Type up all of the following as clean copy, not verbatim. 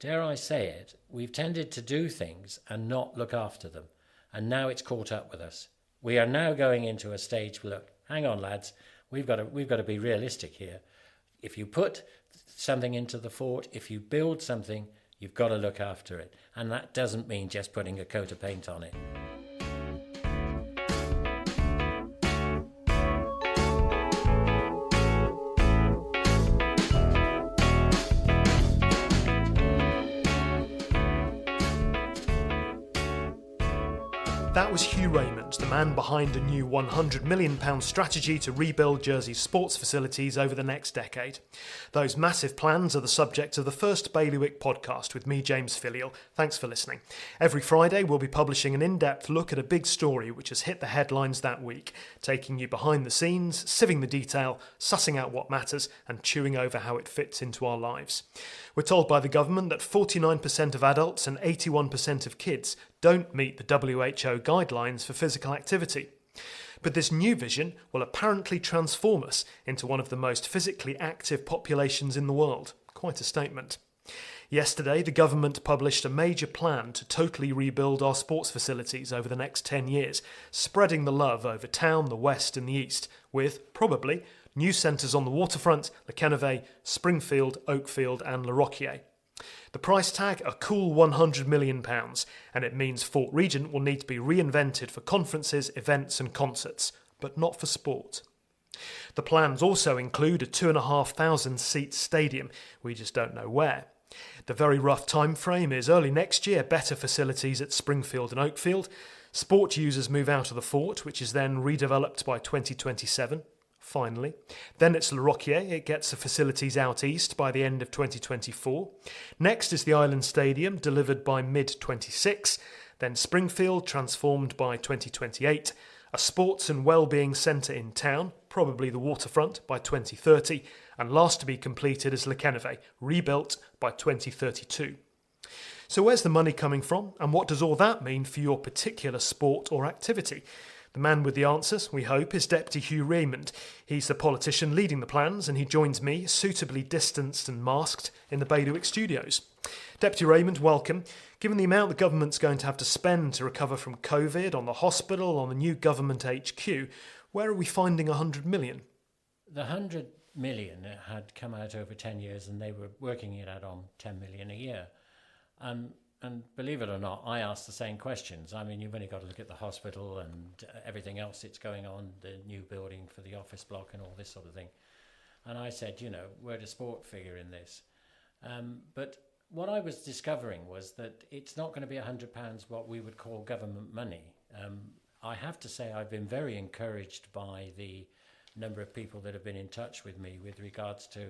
Dare I say it, we've tended to do things and not look after them. And now it's caught up with us. We are now going into a stage where, look, hang on, lads, we've got to be realistic here. If you put something into the fort, if you build something, you've got to look after it. And that doesn't mean just putting a coat of paint on it. That was Hugh Raymond, the man behind a new £100 million strategy to rebuild Jersey's sports facilities over the next decade. Those massive plans are the subject of the first Bailiwick podcast with me, James Filial. Thanks for listening. Every Friday we'll be publishing an in-depth look at a big story which has hit the headlines that week, taking you behind the scenes, sieving the detail, sussing out what matters and chewing over how it fits into our lives. We're told by the government that 49% of adults and 81% of kids don't meet the WHO guidelines for physical activity. But this new vision will apparently transform us into one of the most physically active populations in the world. Quite a statement. Yesterday, the government published a major plan to totally rebuild our sports facilities over the next 10 years, spreading the love over town, the west and the east, with, probably, new centres on the waterfront, Llanelli, Springfield, Oakfield and Le Rocquier. The price tag, a cool £100 million, and it means Fort Regent will need to be reinvented for conferences, events and concerts, but not for sport. The plans also include a 2,500 seat stadium, we just don't know where. The very rough time frame is early next year, better facilities at Springfield and Oakfield. Sport users move out of the fort, which is then redeveloped by 2027. Finally. Then it's Le Rocquier, it gets the facilities out east by the end of 2024. Next is the Island Stadium, delivered by mid-26. Then Springfield, transformed by 2028. A sports and wellbeing centre in town, probably the waterfront, by 2030. And last to be completed is Llanelli, rebuilt by 2032. So where's the money coming from, and what does all that mean for your particular sport or activity? The man with the answers, we hope, is Deputy Hugh Raymond. He's the politician leading the plans, and he joins me, suitably distanced and masked, in the Bailiwick studios. Deputy Raymond, welcome. Given the amount the government's going to have to spend to recover from COVID, on the hospital, on the new government HQ, where are we finding £100 million? The £100 million had come out over 10 years, and they were working it out on £10 million a year. And believe it or not, I asked the same questions. I mean, you've only got to look at the hospital and everything else that's going on, the new building for the office block and all this sort of thing. And I said, where does sport figure in this? But what I was discovering was that it's not going to be £100 what we would call government money. I have to say I've been very encouraged by the number of people that have been in touch with me with regards to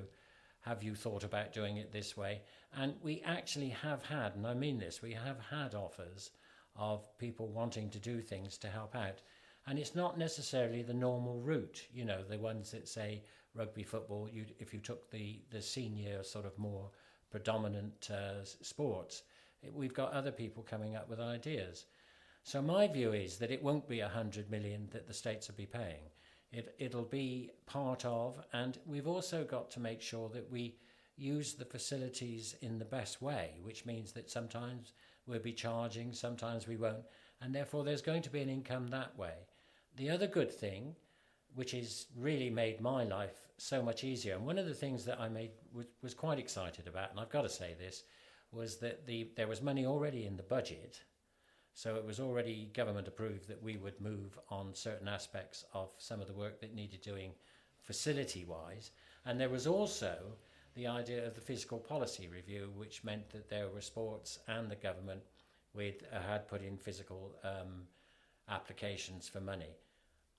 have you thought about doing it this way? And we actually have had, and I mean this, we have had offers of people wanting to do things to help out. And it's not necessarily the normal route, the ones that say rugby, football, if you took the senior sort of more predominant sports, we've got other people coming up with ideas. So my view is that it won't be £100 million that the states will be paying. It'll be part of, and we've also got to make sure that we use the facilities in the best way, which means that sometimes we'll be charging, sometimes we won't, and therefore there's going to be an income that way. The other good thing, which has really made my life so much easier, and one of the things that I was quite excited about, and I've got to say this, was that there was money already in the budget. So it was already government approved that we would move on certain aspects of some of the work that needed doing facility-wise. And there was also the idea of the fiscal policy review, which meant that there were sports and the government had put in physical applications for money.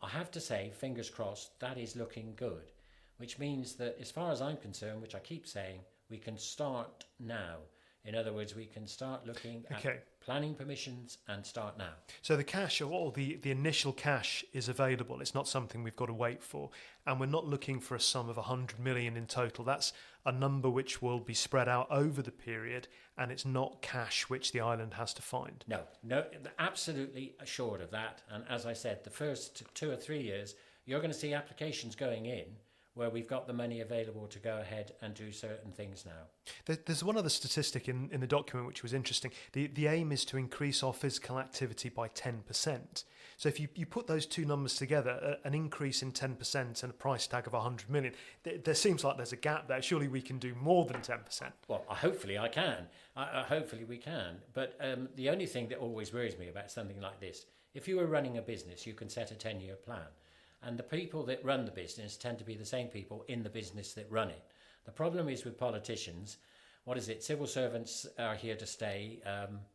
I have to say, fingers crossed, that is looking good, which means that as far as I'm concerned, which I keep saying, we can start now. In other words, we can start looking at planning permissions and start now. So the cash, or the initial cash, is available. It's not something we've got to wait for. And we're not looking for a sum of £100 million in total. That's a number which will be spread out over the period, and it's not cash which the island has to find. No, absolutely assured of that. And as I said, the first 2 or 3 years, you're going to see applications going in where we've got the money available to go ahead and do certain things now. There's one other statistic in the document which was interesting. The aim is to increase our physical activity by 10%. So if you put those two numbers together, an increase in 10% and a price tag of 100 million, there seems like there's a gap there. Surely we can do more than 10%. Well, hopefully I can. Hopefully we can. But the only thing that always worries me about something like this, if you were running a business, you can set a 10-year plan. And the people that run the business tend to be the same people in the business that run it. The problem is with politicians, civil servants are here to stay,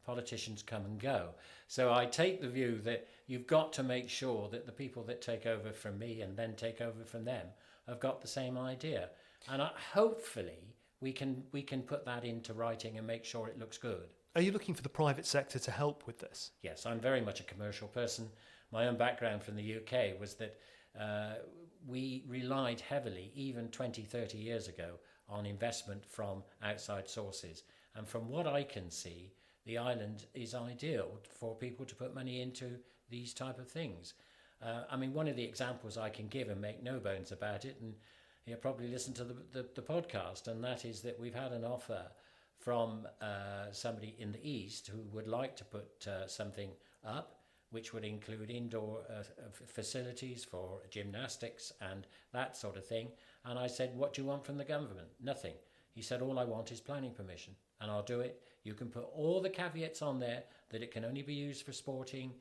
politicians come and go. So I take the view that you've got to make sure that the people that take over from me and then take over from them have got the same idea. And hopefully we can put that into writing and make sure it looks good. Are you looking for the private sector to help with this? Yes, I'm very much a commercial person. My own background from the UK was that we relied heavily, even 20, 30 years ago, on investment from outside sources. And from what I can see, the island is ideal for people to put money into these type of things. One of the examples I can give, and make no bones about it, and you'll probably listen to the podcast, and that is that we've had an offer from somebody in the East who would like to put something up, which would include indoor facilities for gymnastics and that sort of thing. And I said, what do you want from the government? Nothing. He said, all I want is planning permission, and I'll do it. You can put all the caveats on there that it can only be used for sporting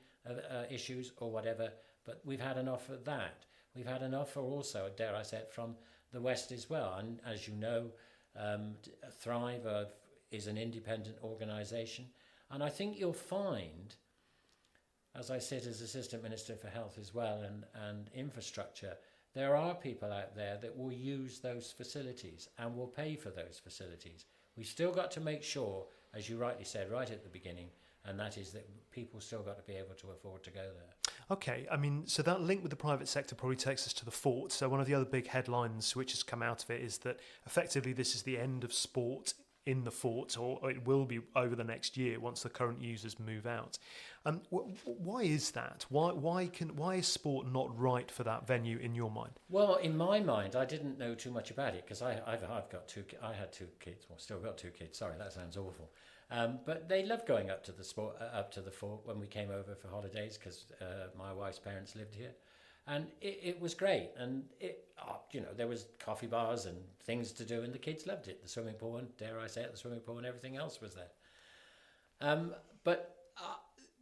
issues or whatever, but we've had an offer of that. We've had an offer also, dare I say it, from the West as well. And as you know, Thrive is an independent organisation. And I think you'll find, as I sit as Assistant Minister for Health as well and Infrastructure, there are people out there that will use those facilities and will pay for those facilities. We've still got to make sure, as you rightly said right at the beginning, and that is that people still got to be able to afford to go there. Okay, so that link with the private sector probably takes us to the fort. So one of the other big headlines which has come out of it is that effectively this is the end of sport in the fort, or it will be over the next year once the current users move out. Why is that? Why is sport not right for that venue in your mind? Well, in my mind, I didn't know too much about it because I had two kids, or still got two kids. Sorry, that sounds awful. But they loved going up to the fort when we came over for holidays because my wife's parents lived here. And it was great, and there was coffee bars and things to do, and the kids loved it. The swimming pool, and dare I say it, the swimming pool and everything else was there. But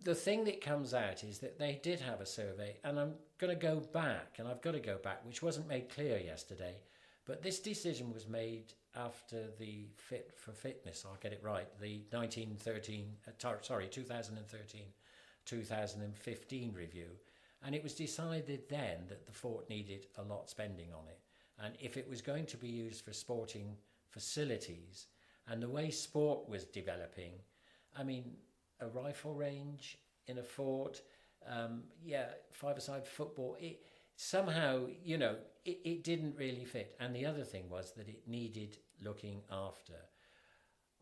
the thing that comes out is that they did have a survey, and I'm going to go back, and I've got to go back, which wasn't made clear yesterday, but this decision was made after the Fit for Fitness, I'll get it right, the 2013-2015 review. And it was decided then that the fort needed a lot spending on it. And if it was going to be used for sporting facilities, and the way sport was developing, a rifle range in a fort, five-a-side football, it somehow, it didn't really fit. And the other thing was that it needed looking after.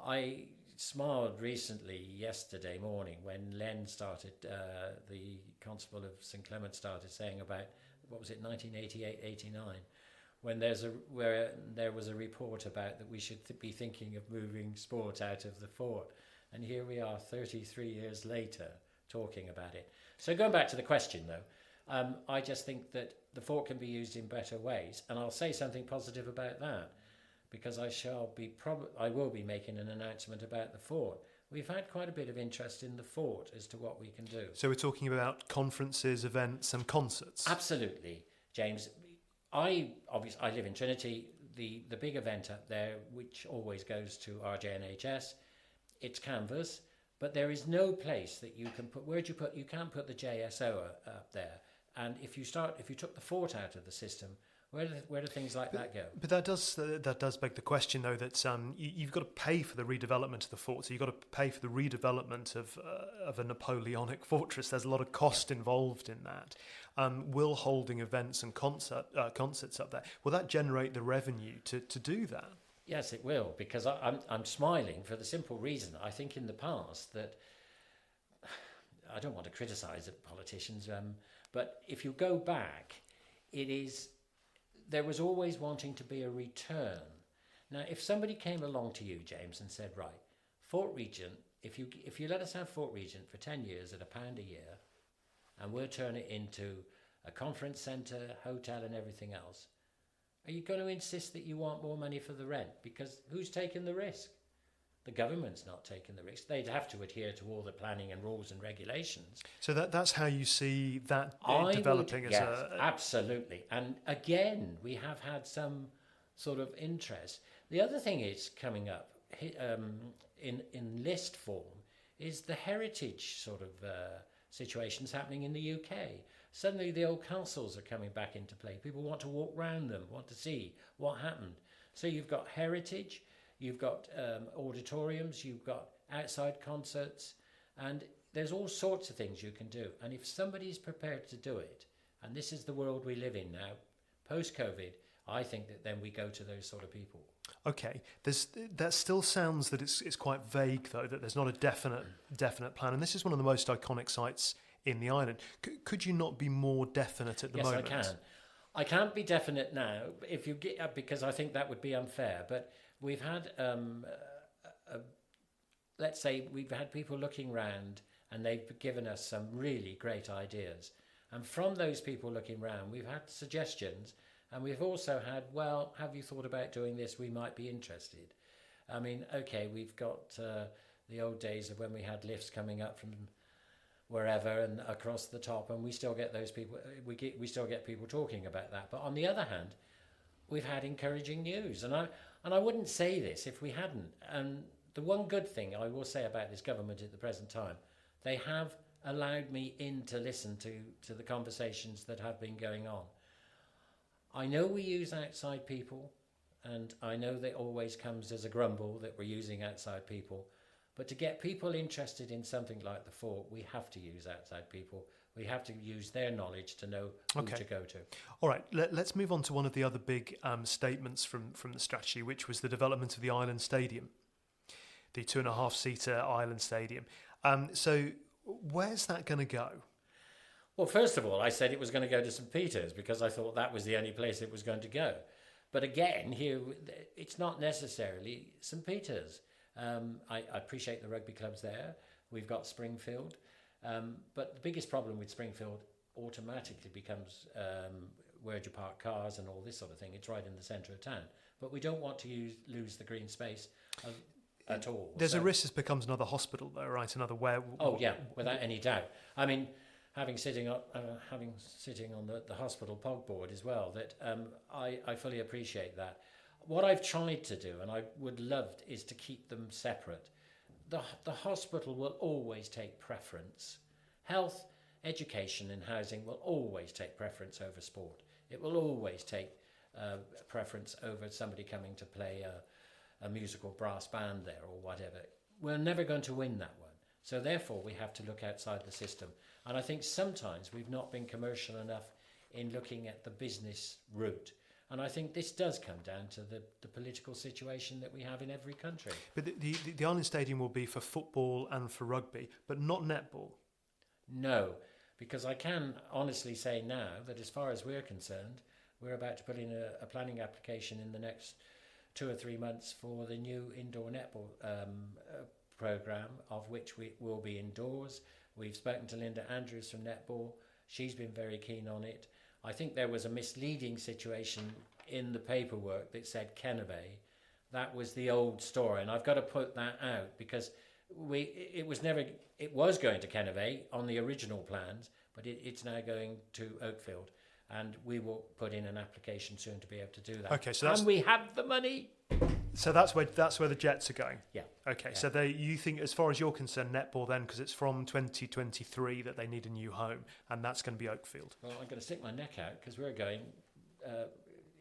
I smiled recently yesterday morning when Len started, the Constable of St Clement started saying about, 1988-89, when there was a report about that we should be thinking of moving sport out of the fort. And here we are 33 years later talking about it. So going back to the question though, I just think that the fort can be used in better ways, and I'll say something positive about that, because I will be making an announcement about the fort. We've had quite a bit of interest in the fort as to what we can do. So we're talking about conferences, events and concerts? Absolutely, James. I live in Trinity. The big event up there, which always goes to RJNHS, it's Canvas, but there is no place that you can put. You can't put the JSO up there. And if you took the fort out of the system, where do things like that go? But that does beg the question, though, that you've got to pay for the redevelopment of the fort. So you've got to pay for the redevelopment of a Napoleonic fortress. There's a lot of cost involved in that. Will holding events and concerts up there, will that generate the revenue to do that? Yes, it will, because I'm smiling for the simple reason. I think in the past that, I don't want to criticise politicians, but if you go back, it is there was always wanting to be a return. Now, if somebody came along to you, James, and said, right, Fort Regent, if you let us have Fort Regent for 10 years at £1 a year, and we'll turn it into a conference centre, hotel and everything else, are you going to insist that you want more money for the rent? Because who's taking the risk? The government's not taking the risk. They'd have to adhere to all the planning and rules and regulations. So that's how you see that developing as yes, absolutely. And again, we have had some sort of interest. The other thing is coming up in list form is the heritage sort of situations happening in the UK. Suddenly the old castles are coming back into play. People want to walk round them, want to see what happened. So you've got heritage, you've got auditoriums, you've got outside concerts, and there's all sorts of things you can do. And if somebody's prepared to do it, and this is the world we live in now, post-COVID, I think that then we go to those sort of people. Okay, that still sounds that it's quite vague, though, that there's not a definite plan. And this is one of the most iconic sites in the island. Could you not be more definite at the moment? Yes, I can. I can't be definite now if you get, because I think that would be unfair. But we've had, let's say, we've had people looking round, and they've given us some really great ideas. And from those people looking round, we've had suggestions. And we've also had, well, have you thought about doing this? We might be interested. I mean, okay, we've got the old days of when we had lifts coming up from wherever and across the top, and we still get those people. We still get people talking about that. But on the other hand, we've had encouraging news, and I wouldn't say this if we hadn't. And the one good thing I will say about this government at the present time, they have allowed me in to listen to the conversations that have been going on. I know we use outside people, and I know that always comes as a grumble that we're using outside people, but to get people interested in something like the fort, we have to use outside people. We have to use their knowledge to know who to go to. All right, let's move on to one of the other big statements from the strategy, which was the development of the Island Stadium, the 2.5-seater Island Stadium. So where's that going to go? Well, first of all, I said it was going to go to St. Peter's because I thought that was the only place it was going to go. But again, here, it's not necessarily St. Peter's. I appreciate the rugby clubs there. We've got Springfield. But the biggest problem with Springfield automatically becomes where do you park cars and all this sort of thing. It's right in the centre of town. But we don't want to lose the green space at all. There's a risk this becomes another hospital, though, right? Another where... Oh, yeah, without any doubt. I mean... Having sitting on the hospital POG board as well, that I fully appreciate that. What I've tried to do, and I would love, is to keep them separate. The hospital will always take preference. Health, education and housing will always take preference over sport. It will always take preference over somebody coming to play a musical brass band there or whatever. We're never going to win that one. So therefore, we have to look outside the system. And I think sometimes we've not been commercial enough in looking at the business route. And I think this does come down to the political situation that we have in every country. But the Island Stadium will be for football and for rugby, but not netball? No, because I can honestly say now that as far as we're concerned, we're about to put in a planning application in the next 2 or 3 months for the new indoor netball programme, of which we will be indoors. We've spoken to Linda Andrews from Netball. She's been very keen on it. I think there was a misleading situation in the paperwork that said Kennervay. That was the old story, and I've got to put that out because it was going to Kennervay on the original plans, but it's now going to Oakfield, and we will put in an application soon to be able to do that. Okay, so and we have the money. So that's where the Jets are going. Yeah. Okay. Yeah. So you think, as far as you're concerned, netball then, because it's from 2023 that they need a new home, and that's going to be Oakfield. Well, I'm going to stick my neck out because we're going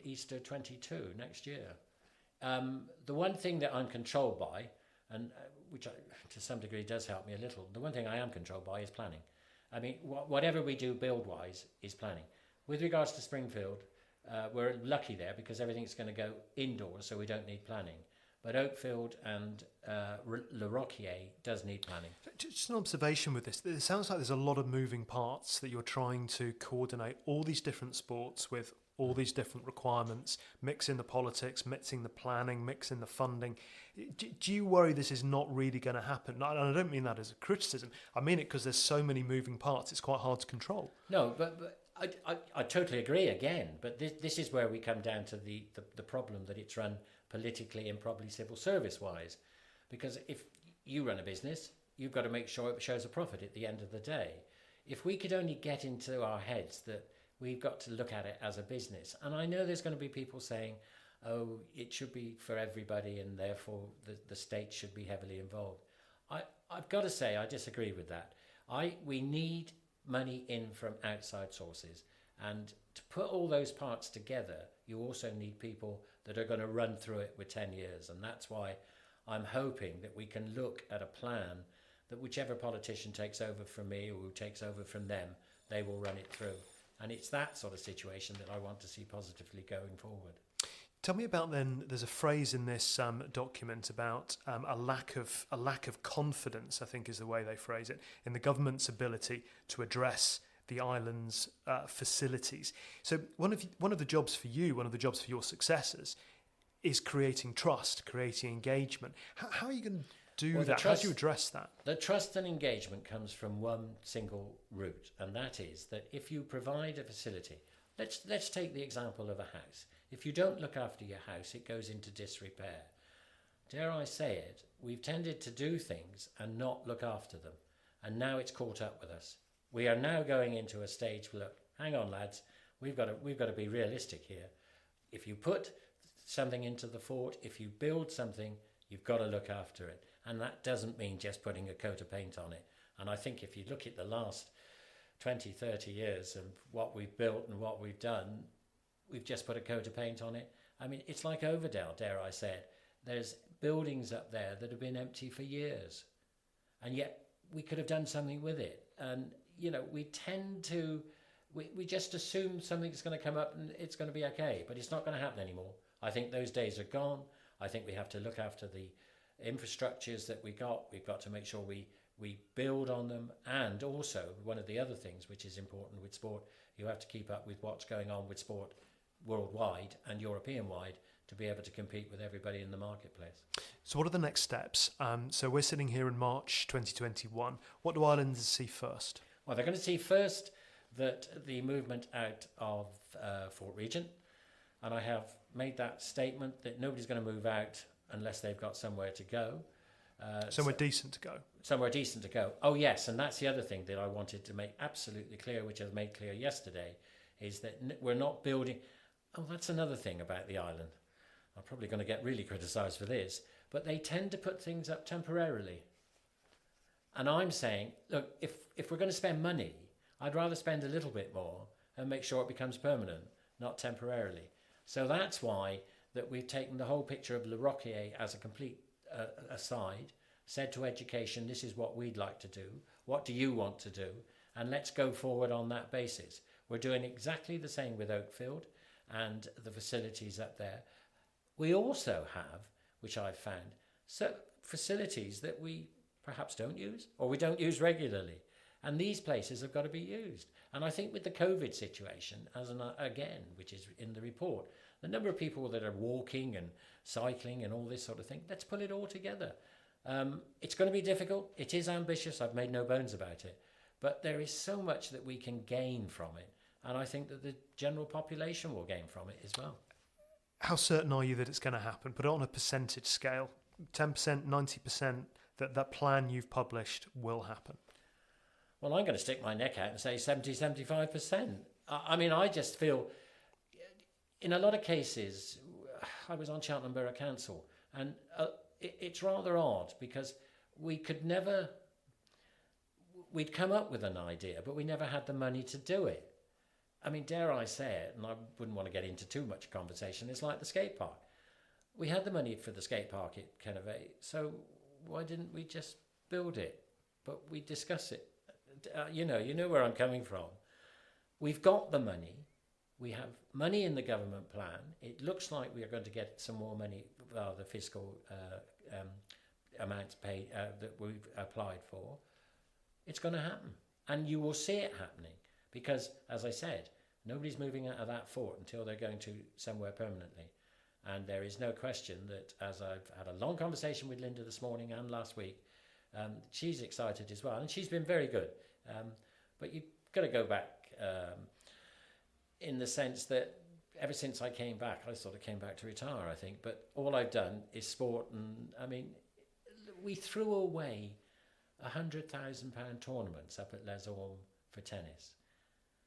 Easter 22 next year. The one thing that I'm controlled by, and which to some degree does help me a little, the one thing I am controlled by is planning. I mean, whatever we do build-wise is planning. With regards to Springfield, we're lucky there because everything's going to go indoors, so we don't need planning. But Oakfield and Le Rocquier does need planning. Just an observation with this. It sounds like there's a lot of moving parts that you're trying to coordinate all these different sports with all these different requirements, mixing the politics, mixing the planning, mixing the funding. Do you worry this is not really going to happen? And I don't mean that as a criticism. I mean it because there's so many moving parts. It's quite hard to control. No, but I totally agree again. But this is where we come down to the problem that it's run politically and probably civil service-wise. Because if you run a business, you've got to make sure it shows a profit at the end of the day. If we could only get into our heads that we've got to look at it as a business. And I know there's going to be people saying, oh, it should be for everybody and therefore the state should be heavily involved. I've got to say I disagree with that. We need money in from outside sources. And to put all those parts together, you also need people that are going to run through it with 10 years. And that's why I'm hoping that we can look at a plan that whichever politician takes over from me or who takes over from them, they will run it through. And it's that sort of situation that I want to see positively going forward. Tell me about then. There's a phrase in this document about a lack of confidence, I think is the way they phrase it, in the government's ability to address the island's facilities. So one of the jobs for you, one of the jobs for your successors, is creating trust, creating engagement. How are you going to do that? How do you address that? The trust and engagement comes from one single route, and that is that if you provide a facility, let's take the example of a house. If you don't look after your house, it goes into disrepair. Dare I say it, we've tended to do things and not look after them, and now it's caught up with us. We are now going into a stage, look, hang on lads, we've got to be realistic here. If you put something into the fort, if you build something, you've got to look after it. And that doesn't mean just putting a coat of paint on it. And I think if you look at the last 20, 30 years of what we've built and what we've done, we've just put a coat of paint on it. I mean, it's like Overdale, dare I say it. There's buildings up there that have been empty for years. And yet we could have done something with it. And, you know, we tend to, we just assume something's going to come up and it's going to be okay. But it's not going to happen anymore. I think those days are gone. I think we have to look after the infrastructures that we got. We've got to make sure we build on them. And also, one of the other things which is important with sport, you have to keep up with what's going on with sport worldwide and European-wide to be able to compete with everybody in the marketplace. So what are the next steps? So we're sitting here in March 2021. What do Islanders see first? Well, they're going to see first that the movement out of Fort Regent, and I have made that statement that nobody's going to move out unless they've got somewhere to go. Somewhere decent to go. Somewhere decent to go. Oh, yes, and that's the other thing that I wanted to make absolutely clear, which I made clear yesterday, is that we're not building... Oh, that's another thing about the island. I'm probably going to get really criticised for this, but they tend to put things up temporarily. And I'm saying, look, if we're going to spend money, I'd rather spend a little bit more and make sure it becomes permanent, not temporarily. So that's why that we've taken the whole picture of Le Roquier as a complete aside, said to education, this is what we'd like to do. What do you want to do? And let's go forward on that basis. We're doing exactly the same with Oakfield and the facilities up there. We also have, which I've found, facilities that we perhaps don't use or we don't use regularly. And these places have got to be used. And I think with the COVID situation, again, which is in the report, the number of people that are walking and cycling and all this sort of thing, let's pull it all together. It's going to be difficult. It is ambitious. I've made no bones about it. But there is so much that we can gain from it. And I think that the general population will gain from it as well. How certain are you that it's going to happen? Put it on a percentage scale. 10%, 90%, that plan you've published will happen. Well, I'm going to stick my neck out and say 70, 75%. I mean, I just feel, in a lot of cases, I was on Cheltenham Borough Council, and it's rather odd because we'd come up with an idea, but we never had the money to do it. I mean, dare I say it, and I wouldn't want to get into too much conversation, it's like the skate park. We had the money for the skate park at Kennervay, so why didn't we just build it? But we discuss it. You know where I'm coming from. We've got the money. We have money in the government plan. It looks like we are going to get some more money, the fiscal amounts paid that we've applied for. It's going to happen. And you will see it happening because, as I said, Nobody's moving out of that fort until they're going to somewhere permanently. And there is no question that, as I've had a long conversation with Linda this morning and last week, she's excited as well. And she's been very good. But you've got to go back in the sense that ever since I came back, I sort of came back to retire, I think. But all I've done is sport. And, I mean, we threw away £100,000 tournaments up at Les Ormes for tennis.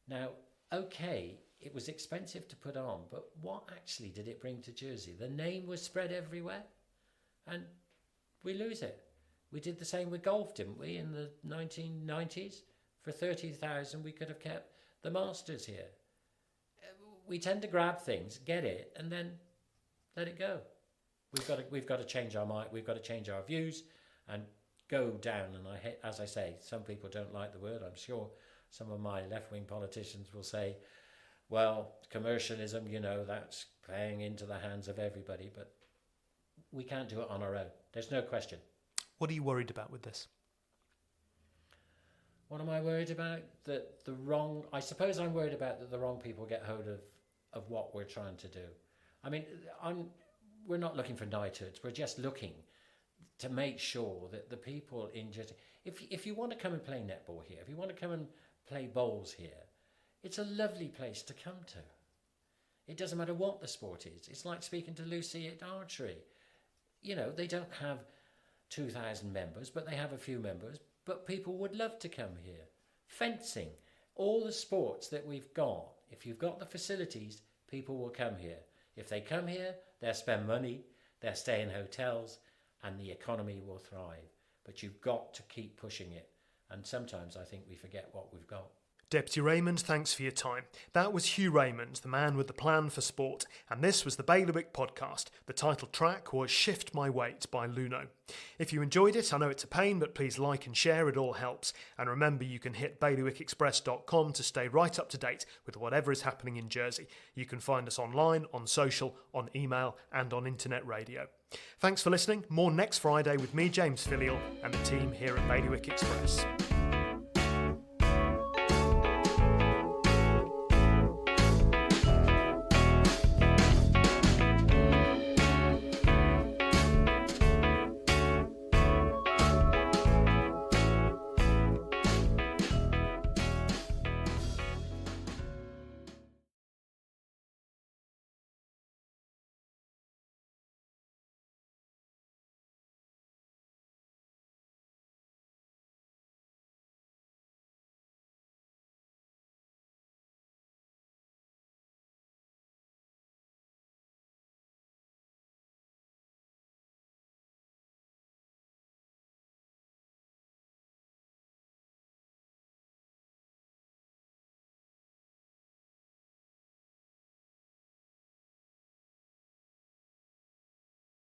Now, okay, it was expensive to put on, but what actually did it bring to Jersey? The name was spread everywhere, and we lose it. We did the same with golf, didn't we, in the 1990s? For 30,000, we could have kept the Masters here. We tend to grab things, get it, and then let it go. We've got to change our mind. We've got to change our views and go down. And as I say, some people don't like the word. I'm sure some of my left-wing politicians will say, well, commercialism, that's playing into the hands of everybody, but we can't do it on our own. There's no question. What are you worried about with this? What am I worried about? I suppose I'm worried about that the wrong people get hold of what we're trying to do. I mean, we're not looking for knighthoods. We're just looking to make sure that the people in Jersey, if you want to come and play netball here, if you want to come and play bowls here, it's a lovely place to come to. It doesn't matter what the sport is. It's like speaking to Lucy at archery. They don't have 2,000 members, but they have a few members. But people would love to come here. Fencing, all the sports that we've got, if you've got the facilities, people will come here. If they come here, they'll spend money, they'll stay in hotels, and the economy will thrive. But you've got to keep pushing it. And sometimes I think we forget what we've got. Deputy Raymond, thanks for your time. That was Hugh Raymond, the man with the plan for sport, and this was the Bailiwick Podcast. The title track was Shift My Weight by Luno. If you enjoyed it, I know it's a pain, but please like and share, it all helps. And remember, you can hit bailiwickexpress.com to stay right up to date with whatever is happening in Jersey. You can find us online, on social, on email and on internet radio. Thanks for listening. More next Friday with me, James Filial, and the team here at Bailiwick Express.